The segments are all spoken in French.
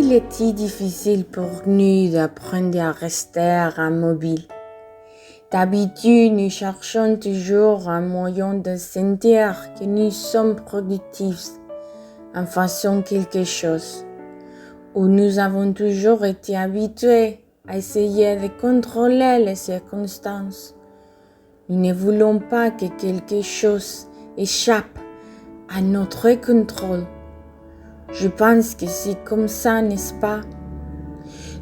il est si difficile pour nous d'apprendre à rester immobile. D'habitude, nous cherchons toujours un moyen de sentir que nous sommes productifs en faisant quelque chose, où nous avons toujours été habitués à essayer de contrôler les circonstances. Nous ne voulons pas que quelque chose échappe à notre contrôle. Je pense que c'est comme ça, n'est-ce pas?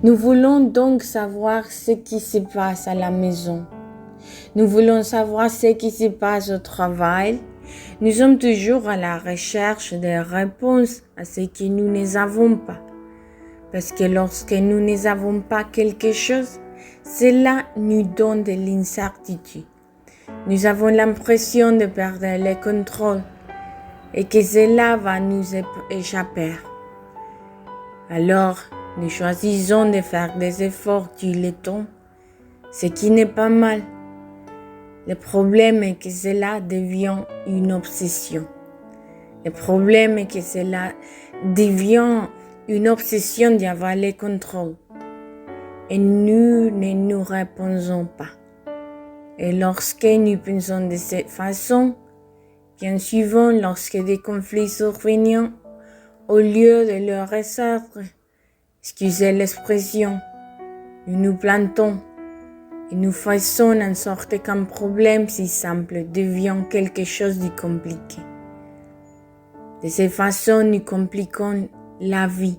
Nous voulons donc savoir ce qui se passe à la maison. Nous voulons savoir ce qui se passe au travail. Nous sommes toujours à la recherche des réponses à ce que nous n'avons pas. Parce que lorsque nous n'avons pas quelque chose, cela nous donne de l'incertitude. Nous avons l'impression de perdre le contrôle et que cela va nous échapper. Alors, nous choisissons de faire des efforts tout le temps, ce qui n'est pas mal. Le problème est que cela devient une obsession. Le problème est que cela devient une obsession d'avoir le contrôle. Et nous ne nous répondons pas. Et lorsque nous pensons de cette façon, bien souvent lorsque des conflits surviennent, au lieu de leur résoudre, excusez l'expression, nous nous plantons et nous faisons en sorte qu'un problème si simple devient quelque chose de compliqué. De cette façon, nous compliquons la vie,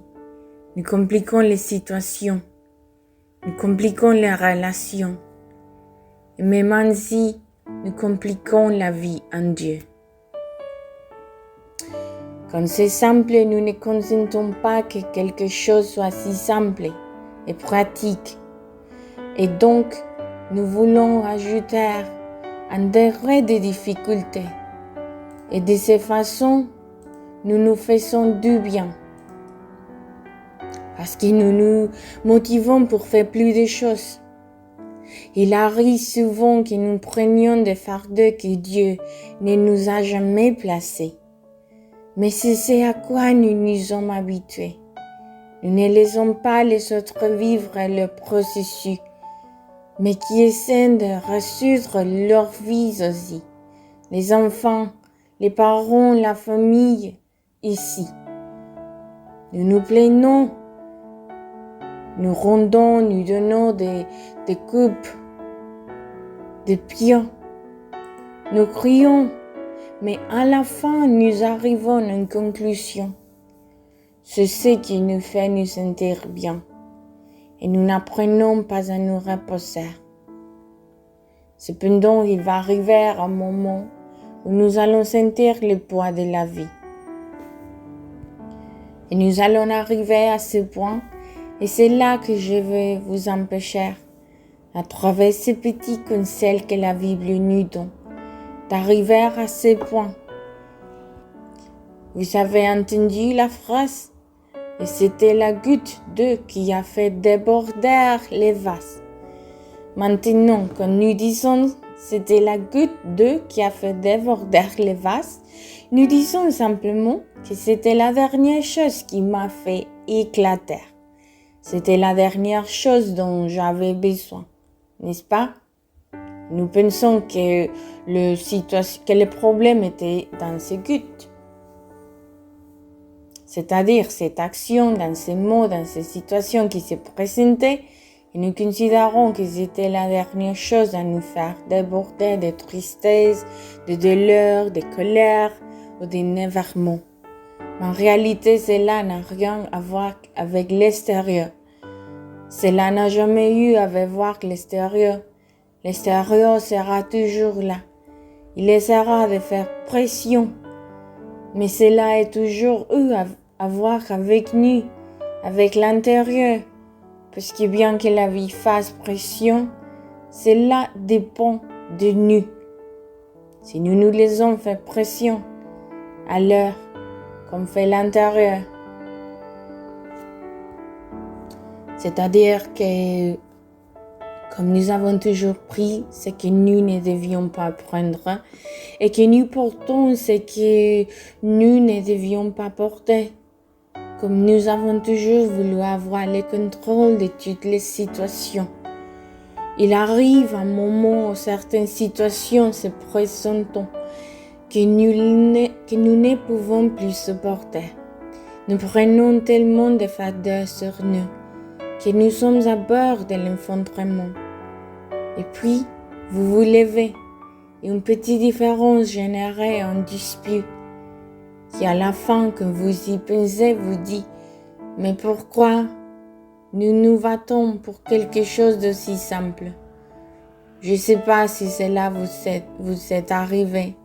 nous compliquons les situations, nous compliquons les relations, et même ainsi, nous compliquons la vie en Dieu. Quand c'est simple, nous ne consentons pas que quelque chose soit si simple et pratique. Et donc, nous voulons ajouter un degré de difficulté. Et de cette façon, nous nous faisons du bien. Parce que nous nous motivons pour faire plus de choses. Il arrive souvent que nous prenions des fardeaux que Dieu ne nous a jamais placés. Mais c'est ce à quoi nous nous sommes habitués. Nous ne laissons pas les autres vivre le processus, mais qui essaient de résoudre leur vie aussi. Les enfants, les parents, la famille, ici. Nous nous plaignons, nous rendons, nous donnons des coupes, des pieds. Nous crions, mais à la fin, nous arrivons à une conclusion. C'est ce qui nous fait nous sentir bien. Et nous n'apprenons pas à nous reposer. Cependant, il va arriver un moment où nous allons sentir le poids de la vie. Et nous allons arriver à ce point, et c'est là que je vais vous empêcher, à travers ces petits conseils que la Bible nous donne, d'arriver à ce point. Vous avez entendu la phrase? Et c'était la goutte d'eau qui a fait déborder les vases. Maintenant, quand nous disons c'était la goutte d'eau qui a fait déborder les vases, nous disons simplement que c'était la dernière chose qui m'a fait éclater. C'était la dernière chose dont j'avais besoin, n'est-ce pas? Nous pensons que le problème était dans ces gouttes. C'est-à-dire cette action, dans ces mots, dans ces situations qui se présentaient, et nous considérons que c'était la dernière chose à nous faire déborder de tristesse, de douleur, de colère ou d'énervement. En réalité, cela n'a rien à voir avec l'extérieur. Cela n'a jamais eu à voir avec l'extérieur. L'extérieur sera toujours là. Il essaiera de faire pression. Mais cela est toujours eu à voir avec nous, avec l'intérieur. Parce que bien que la vie fasse pression, cela dépend de nous. Si nous nous laissons faire pression, alors, comme fait l'intérieur, c'est-à-dire que, comme nous avons toujours pris ce que nous ne devions pas prendre, et que nous portons ce que nous ne devions pas porter, comme nous avons toujours voulu avoir le contrôle de toutes les situations. Il arrive un moment où certaines situations se présentent que nous ne pouvons plus supporter. Nous prenons tellement de fardeaux sur nous que nous sommes à bord de l'effondrement. Et puis, vous vous levez et une petite différence génère un dispute qui à la fin, quand vous y pensez, vous dit « Mais pourquoi nous nous battons pour quelque chose d'aussi simple ?» Je ne sais pas si cela vous est arrivé.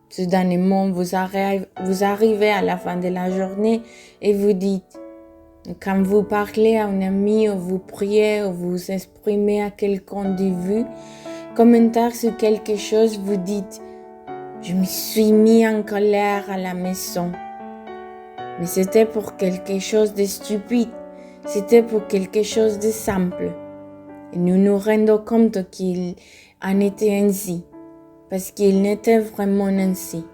Soudainement, vous arrivez à la fin de la journée et vous dites, quand vous parlez à un ami ou vous priez ou vous exprimez à quelqu'un de vous, commentaire sur quelque chose, vous dites, je me suis mis en colère à la maison. Mais c'était pour quelque chose de stupide, c'était pour quelque chose de simple. Et nous nous rendons compte qu'il en était ainsi. Parce qu'il n'était vraiment ainsi.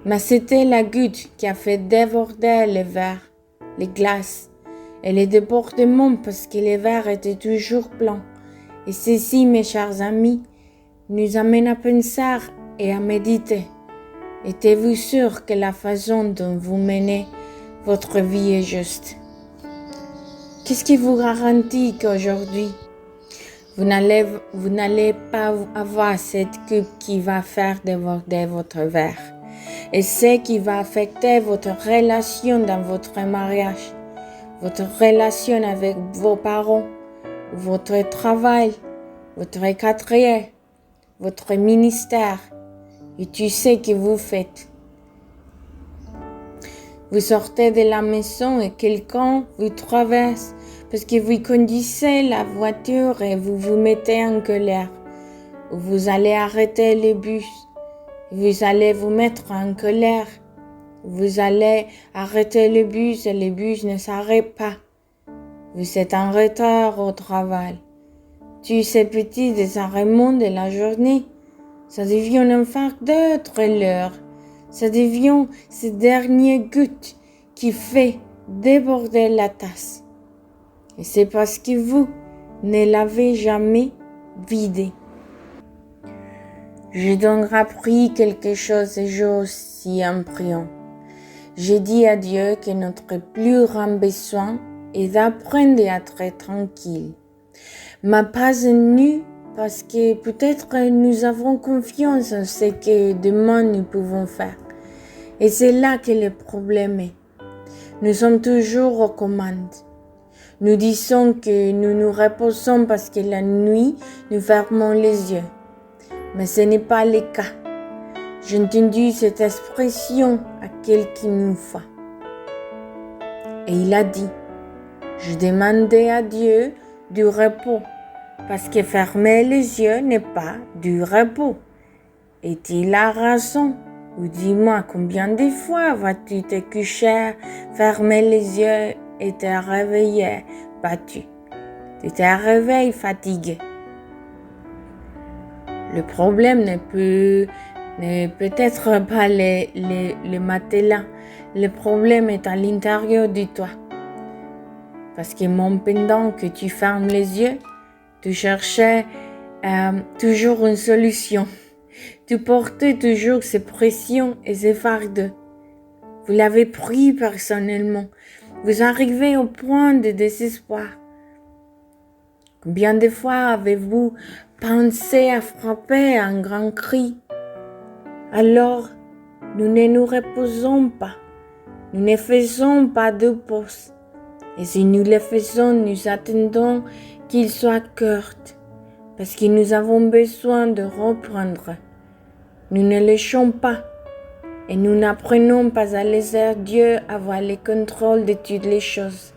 Mais c'était la goutte qui a fait déborder le verre, les glaces et les débordements parce que le verre était toujours plein. Et ceci, mes chers amis, nous amène à penser et à méditer. Êtes-vous sûr que la façon dont vous menez votre vie est juste? Qu'est-ce qui vous garantit qu'aujourd'hui, vous n'allez pas avoir cette coupe qui va faire déborder votre verre. Et ce qui va affecter votre relation dans votre mariage, votre relation avec vos parents, votre travail, votre carrière, votre ministère. Et tu sais que vous faites. Vous sortez de la maison et quelqu'un vous traverse parce que vous conduisez la voiture et vous vous mettez en colère. Vous allez arrêter le bus. Vous allez vous mettre en colère. Vous allez arrêter le bus et le bus ne s'arrête pas. Vous êtes en retard au travail. Tous ces petits désarrêtements de la journée, ça devient un fardeau très lourd. Ça devient ces dernières gouttes qui fait déborder la tasse. Et c'est parce que vous ne l'avez jamais vidé. J'ai donc appris quelque chose ce jour aussi en priant. J'ai dit à Dieu que notre plus grand besoin est d'apprendre à être tranquille. Mais pas nu parce que peut-être nous avons confiance en ce que demain nous pouvons faire. Et c'est là que le problème est. Nous sommes toujours aux commandes. Nous disons que nous nous reposons parce que la nuit, nous fermons les yeux. Mais ce n'est pas le cas. J'ai entendu cette expression à quelqu'un fois. Et il a dit, je demandais à Dieu du repos, parce que fermer les yeux n'est pas du repos. Et il a raison. Ou dis-moi, combien de fois vas-tu te coucher, fermer les yeux et te réveiller battu? Tu te réveilles fatigué. Le problème n'est peut-être pas le matelas. Le problème est à l'intérieur de toi. Parce que même pendant que tu fermes les yeux, tu cherchais toujours une solution. Tu portais toujours ces pressions et ces fardeaux. Vous l'avez pris personnellement. Vous arrivez au point de désespoir. Combien de fois avez-vous pensé à frapper un grand cri? Alors, nous ne nous reposons pas. Nous ne faisons pas de pause. Et si nous le faisons, nous attendons qu'il soit court. Parce que nous avons besoin de reprendre. Nous ne lâchons pas et nous n'apprenons pas à laisser Dieu avoir le contrôle de toutes les choses.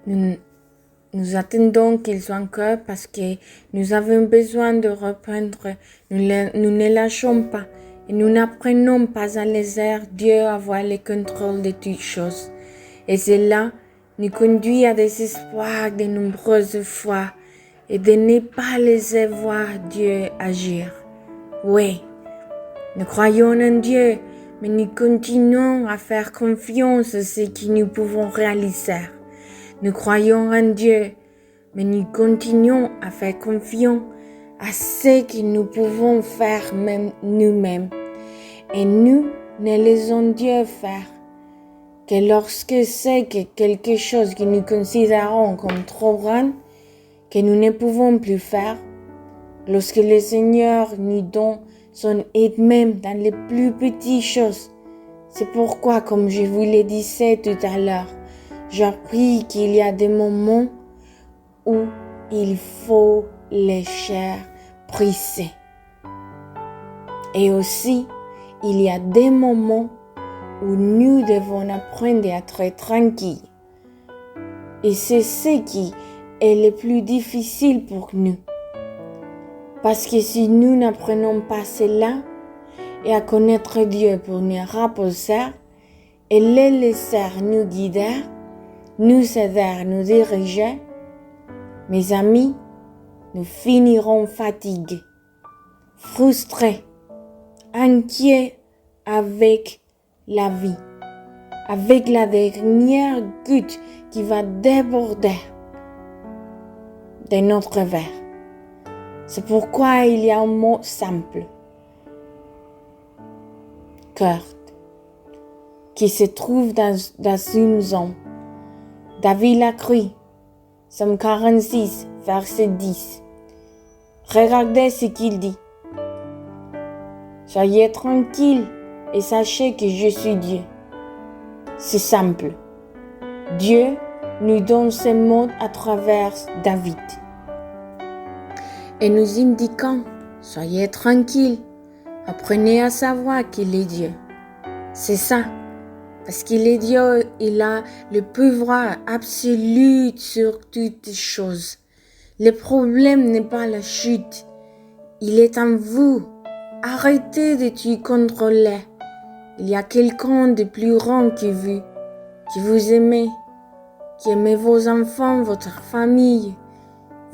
Nous attendons qu'il soit encore parce que nous avons besoin de reprendre. Nous ne lâchons pas et nous n'apprenons pas à laisser Dieu avoir le contrôle de toutes choses. Et cela nous conduit à des espoirs de nombreuses fois et de ne pas laisser voir Dieu agir. Oui, nous croyons en Dieu, mais nous continuons à faire confiance à ce que nous pouvons réaliser. Nous croyons en Dieu, mais nous continuons à faire confiance à ce que nous pouvons faire même nous-mêmes. Et nous ne laissons Dieu faire que lorsque c'est que quelque chose que nous considérons comme trop grand, que nous ne pouvons plus faire, lorsque le Seigneur nous donne son aide même dans les plus petites choses. C'est pourquoi, comme je vous le disais tout à l'heure, j'appris qu'il y a des moments où il faut laisser briser. Et aussi, il y a des moments où nous devons apprendre à être tranquilles. Et c'est ce qui est le plus difficile pour nous. Parce que si nous n'apprenons pas cela et à connaître Dieu pour nous reposer et le laisser nous guider, nous aider, nous diriger, mes amis, nous finirons fatigués, frustrés, inquiets avec la vie, avec la dernière goutte qui va déborder de notre verre. C'est pourquoi il y a un mot simple, cœur, qui se trouve dans une zone. David l'a cru, Psaume 46, verset 10. Regardez ce qu'il dit. Soyez tranquilles et sachez que je suis Dieu. C'est simple. Dieu nous donne ces mots à travers David. Et nous indiquant, soyez tranquilles, apprenez à savoir qu'il est Dieu. C'est ça, parce qu'il est Dieu, il a le pouvoir absolu sur toutes les choses. Le problème n'est pas la chute, il est en vous. Arrêtez de tout contrôler. Il y a quelqu'un de plus grand que vous, qui vous aimez, qui aimez vos enfants, votre famille.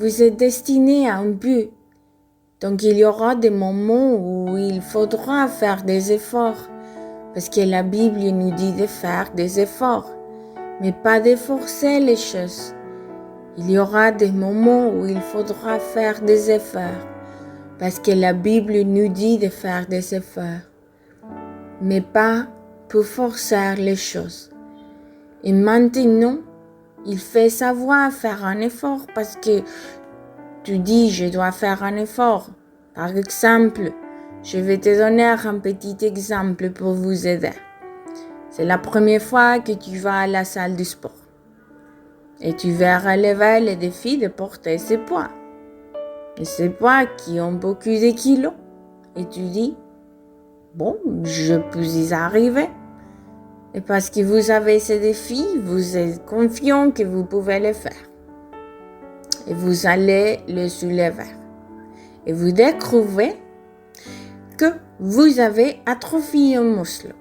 Vous êtes destiné à un but. Donc il y aura des moments où il faudra faire des efforts. Parce que la Bible nous dit de faire des efforts, mais pas de forcer les choses. Il y aura des moments où il faudra faire des efforts. Parce que la Bible nous dit de faire des efforts. Mais pas pour forcer les choses. Et maintenant, il fait savoir faire un effort parce que tu dis je dois faire un effort. Par exemple, je vais te donner un petit exemple pour vous aider. C'est la première fois que tu vas à la salle de sport. Et tu vas relever le défi de porter ces poids. Et ces poids qui ont beaucoup de kilos. Et tu dis, bon, je peux y arriver. Et parce que vous avez ce défi, vous êtes confiant que vous pouvez le faire. Et vous allez le soulever. Et vous découvrez que vous avez atrophié un muscle.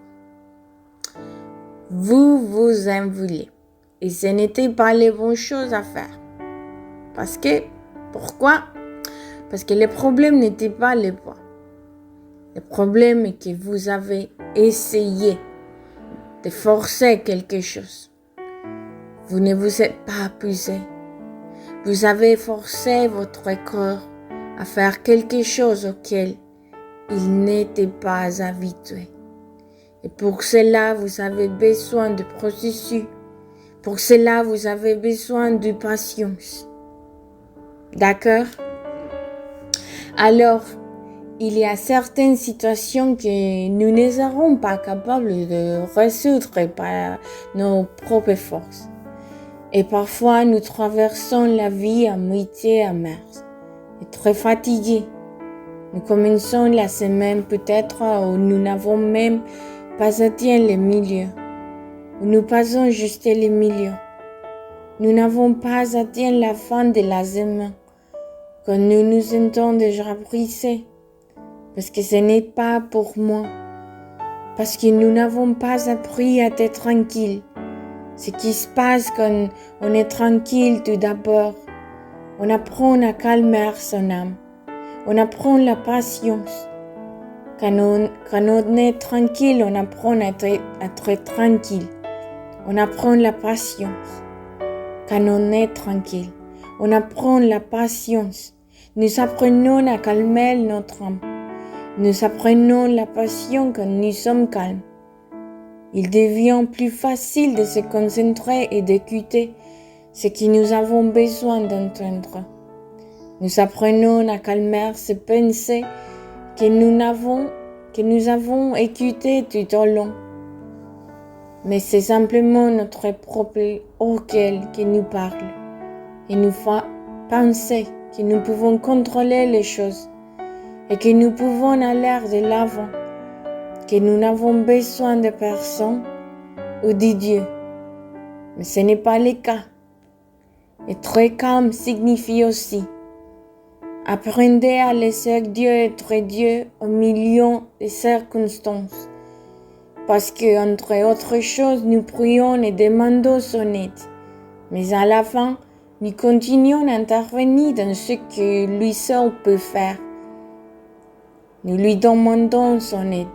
Vous vous en voulez. Et ce n'était pas les bonnes choses à faire. Pourquoi? Parce que le problème n'était pas le poids. Le problème est que vous avez essayé de forcer quelque chose. Vous ne vous êtes pas poussé. Vous avez forcé votre corps à faire quelque chose auquel il n'était pas habitué. Et pour cela, vous avez besoin de processus. Pour cela, vous avez besoin de patience. D'accord? Alors, il y a certaines situations que nous ne serons pas capables de résoudre par nos propres forces. Et parfois, nous traversons la vie à moitié amère et très fatigués. Nous commençons la semaine peut-être où nous n'avons même pas atteint le milieu. Où nous passons juste le milieu. Nous n'avons pas atteint la fin de la semaine. Quand nous nous sentons déjà brisés. Parce que ce n'est pas pour moi. Parce que nous n'avons pas appris à être tranquilles. Ce qui se passe quand on est tranquille tout d'abord, on apprend à calmer son âme. On apprend la patience. Quand on est tranquille, on apprend à être tranquille. On apprend la patience. Quand on est tranquille, on apprend la patience. Nous apprenons à calmer notre âme. Nous apprenons la patience quand nous sommes calmes. Il devient plus facile de se concentrer et d'écouter ce que nous avons besoin d'entendre. Nous apprenons à calmer ces pensées que nous avons écoutées tout au long. Mais c'est simplement notre propre orgueil qui nous parle et nous fait penser que nous pouvons contrôler les choses et que nous pouvons aller de l'avant, que nous n'avons besoin de personne ou de Dieu. Mais ce n'est pas le cas. Être calme signifie aussi apprendre à laisser Dieu être Dieu au milieu des circonstances. Parce que, entre autres choses, nous prions et demandons son aide. Mais à la fin, nous continuons à intervenir dans ce que lui seul peut faire. Nous lui demandons son aide,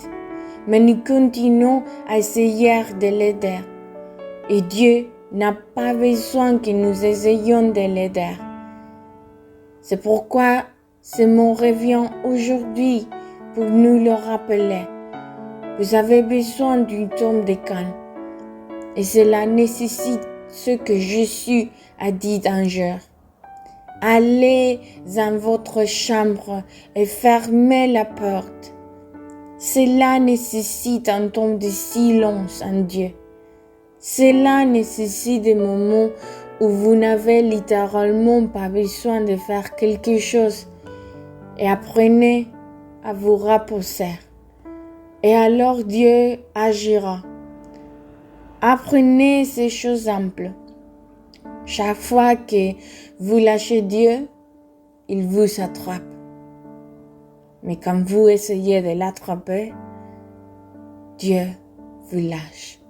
mais nous continuons à essayer de l'aider. Et Dieu n'a pas besoin que nous essayions de l'aider. C'est pourquoi ce mot revient aujourd'hui pour nous le rappeler. Vous avez besoin d'une tombe de calme. Et cela nécessite ce que Jésus a dit un jour. Allez dans votre chambre et fermez la porte. Cela nécessite un temps de silence en Dieu. Cela nécessite des moments où vous n'avez littéralement pas besoin de faire quelque chose et apprenez à vous reposer. Et alors Dieu agira. Apprenez ces choses simples. Chaque fois que vous lâchez Dieu, il vous attrape. Mais quand vous essayez de l'attraper, Dieu vous lâche.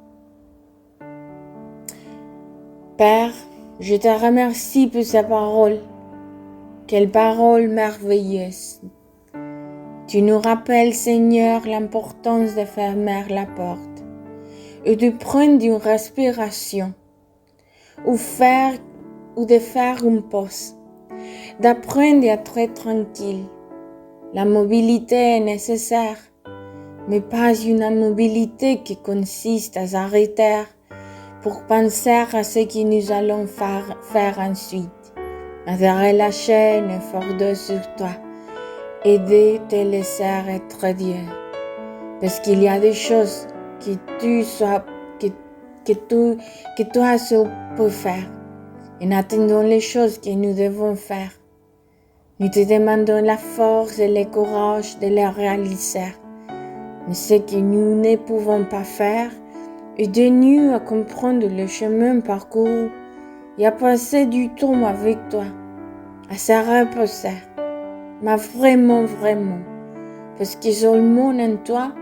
Père, je te remercie pour ces paroles. Quelles paroles merveilleuses. Tu nous rappelles, Seigneur, l'importance de fermer la porte et de prendre une respiration ou de faire une pause, d'apprendre à être tranquille. La mobilité est nécessaire, mais pas une mobilité qui consiste à s'arrêter pour penser à ce que nous allons faire ensuite, à te relâcher un fardeau sur toi et de te laisser être Dieu. Parce qu'il y a des choses que toi seul peux faire. En attendant les choses que nous devons faire, nous te demandons la force et le courage de les réaliser. Mais ce que nous ne pouvons pas faire, aide-nous à comprendre le chemin parcouru et à passer du temps avec toi, à se reposer. Mais vraiment, parce que seulement en toi,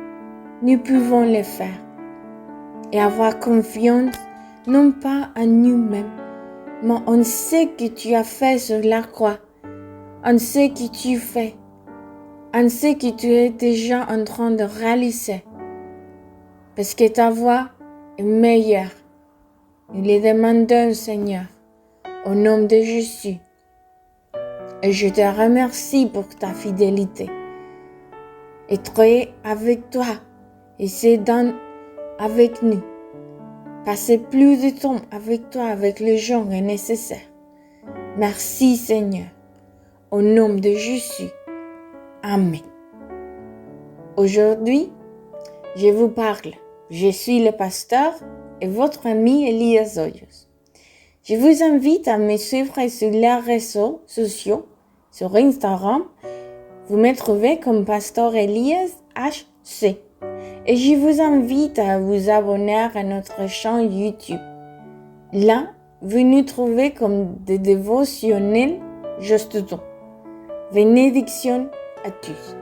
nous pouvons le faire. Et avoir confiance, non pas en nous-mêmes, mais en ce que tu as fait sur la croix, en ce que tu fais, en ce que tu es déjà en train de réaliser. Parce que ta voix est meilleure. Nous le demandons, Seigneur, au nom de Jésus. Et je te remercie pour ta fidélité. Être avec toi et c'est avec nous. Passer plus de temps avec toi, avec les gens est nécessaire. Merci Seigneur. Au nom de Jésus. Amen. Aujourd'hui, je vous parle. Je suis le pasteur et votre ami Elias Hoyos. Je vous invite à me suivre sur les réseaux sociaux, sur Instagram. Vous me trouvez comme Pasteur Elias HC. Et je vous invite à vous abonner à notre chaîne YouTube. Là, vous nous trouvez comme des dévotionnels juste temps. Bénédiction à tous.